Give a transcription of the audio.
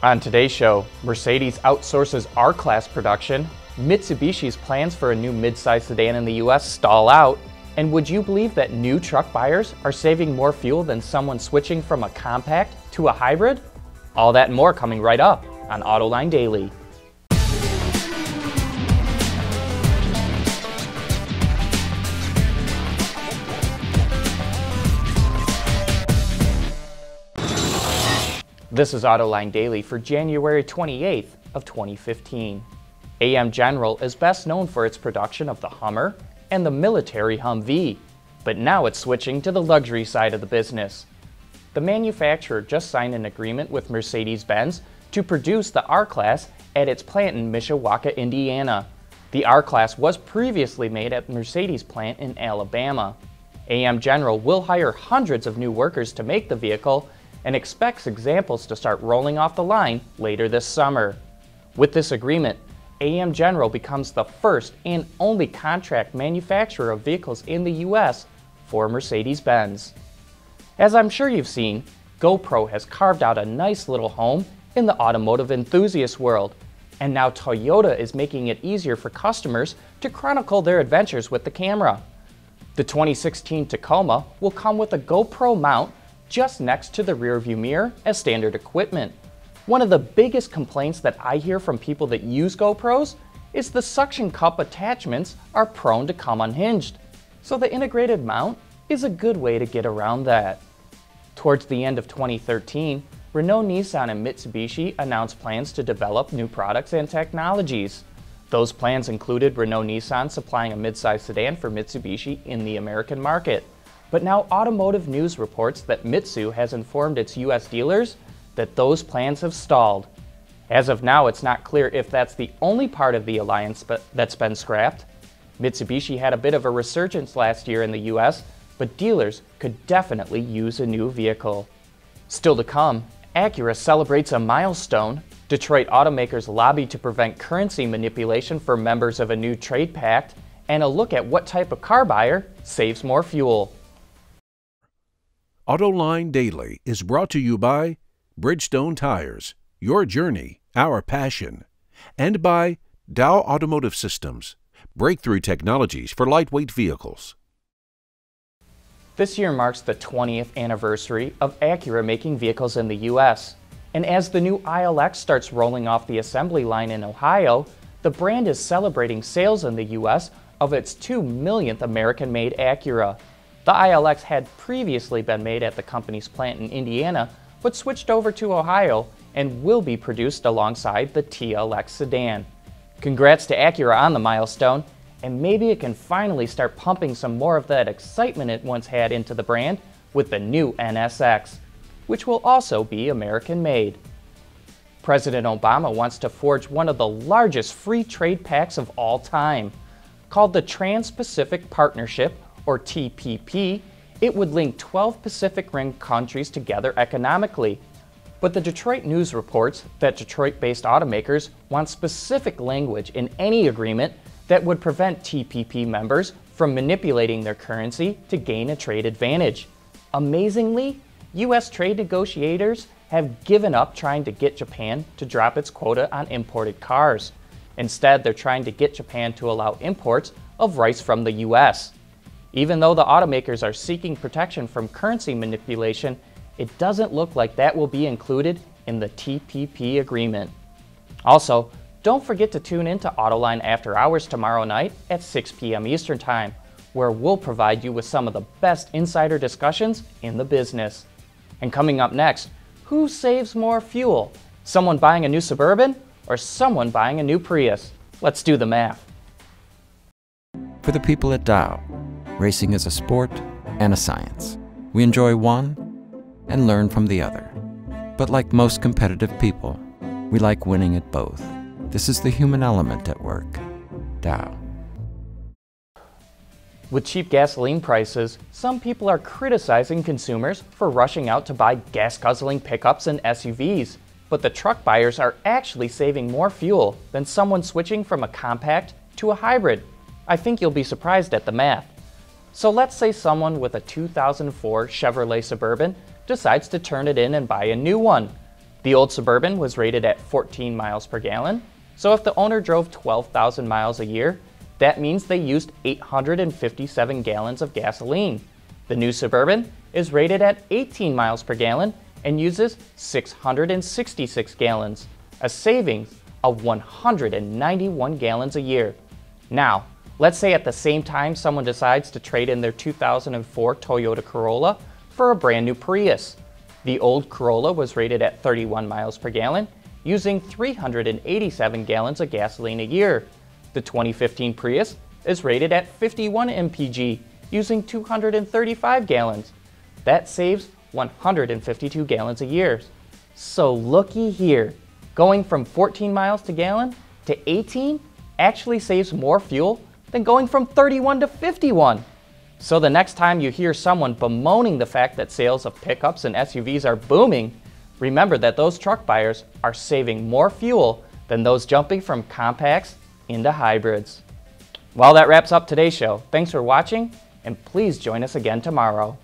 On today's show, Mercedes outsources R-Class production, Mitsubishi's plans for a new midsize sedan in the US stall out, and would you believe that new truck buyers are saving more fuel than someone switching from a compact to a hybrid? All that and more coming right up on Autoline Daily. This is Autoline Daily for January 28th of 2015. AM General is best known for its production of the Hummer and the military Humvee, but now it's switching to the luxury side of the business. The manufacturer just signed an agreement with Mercedes-Benz to produce the R-Class at its plant in Mishawaka, Indiana. The R-Class was previously made at Mercedes' plant in Alabama. AM General will hire hundreds of new workers to make the vehicle and expects examples to start rolling off the line later this summer. With this agreement, AM General becomes the first and only contract manufacturer of vehicles in the US for Mercedes-Benz. As I'm sure you've seen, GoPro has carved out a nice little home in the automotive enthusiast world, and now Toyota is making it easier for customers to chronicle their adventures with the camera. The 2016 Tacoma will come with a GoPro mount just next to the rearview mirror as standard equipment. One of the biggest complaints that I hear from people that use GoPros is the suction cup attachments are prone to come unhinged, so the integrated mount is a good way to get around that. Towards the end of 2013, Renault-Nissan and Mitsubishi announced plans to develop new products and technologies. Those plans included Renault-Nissan supplying a midsize sedan for Mitsubishi in the American market. But now Automotive News reports that Mitsu has informed its US dealers that those plans have stalled. As of now, it's not clear if that's the only part of the alliance that's been scrapped. Mitsubishi had a bit of a resurgence last year in the US, but dealers could definitely use a new vehicle. Still to come, Acura celebrates a milestone, Detroit automakers lobby to prevent currency manipulation for members of a new trade pact, and a look at what type of car buyer saves more fuel. Autoline Daily is brought to you by Bridgestone Tires, your journey, our passion, and by Dow Automotive Systems, breakthrough technologies for lightweight vehicles. This year marks the 20th anniversary of Acura making vehicles in the US. And as the new ILX starts rolling off the assembly line in Ohio, the brand is celebrating sales in the US of its 2 millionth American-made Acura. The ILX had previously been made at the company's plant in Indiana, but switched over to Ohio and will be produced alongside the TLX sedan. Congrats to Acura on the milestone, and maybe it can finally start pumping some more of that excitement it once had into the brand with the new NSX, which will also be American-made. President Obama wants to forge one of the largest free trade pacts of all time. Called the Trans-Pacific Partnership, or TPP, it would link 12 Pacific Rim countries together economically. But the Detroit News reports that Detroit-based automakers want specific language in any agreement that would prevent TPP members from manipulating their currency to gain a trade advantage. Amazingly, US trade negotiators have given up trying to get Japan to drop its quota on imported cars. Instead, they're trying to get Japan to allow imports of rice from the US. Even though the automakers are seeking protection from currency manipulation, it doesn't look like that will be included in the TPP agreement. Also, don't forget to tune in to Autoline After Hours tomorrow night at 6 p.m. Eastern Time, where we'll provide you with some of the best insider discussions in the business. And coming up next, who saves more fuel? Someone buying a new Suburban or someone buying a new Prius? Let's do the math. For the people at Dow, racing is a sport and a science. We enjoy one and learn from the other. But like most competitive people, we like winning at both. This is the human element at work. Dow. With cheap gasoline prices, some people are criticizing consumers for rushing out to buy gas-guzzling pickups and SUVs. But the truck buyers are actually saving more fuel than someone switching from a compact to a hybrid. I think you'll be surprised at the math. So let's say someone with a 2004 Chevrolet Suburban decides to turn it in and buy a new one. The old Suburban was rated at 14 miles per gallon, so if the owner drove 12,000 miles a year, that means they used 857 gallons of gasoline. The new Suburban is rated at 18 miles per gallon and uses 666 gallons, a savings of 191 gallons a year. Now, let's say at the same time someone decides to trade in their 2004 Toyota Corolla for a brand new Prius. The old Corolla was rated at 31 miles per gallon, using 387 gallons of gasoline a year. The 2015 Prius is rated at 51 mpg, using 235 gallons. That saves 152 gallons a year. So looky here, going from 14 miles to gallon to 18 actually saves more fuel than going from 31 to 51. So the next time you hear someone bemoaning the fact that sales of pickups and SUVs are booming, remember that those truck buyers are saving more fuel than those jumping from compacts into hybrids. Well, that wraps up today's show. Thanks for watching, and please join us again tomorrow.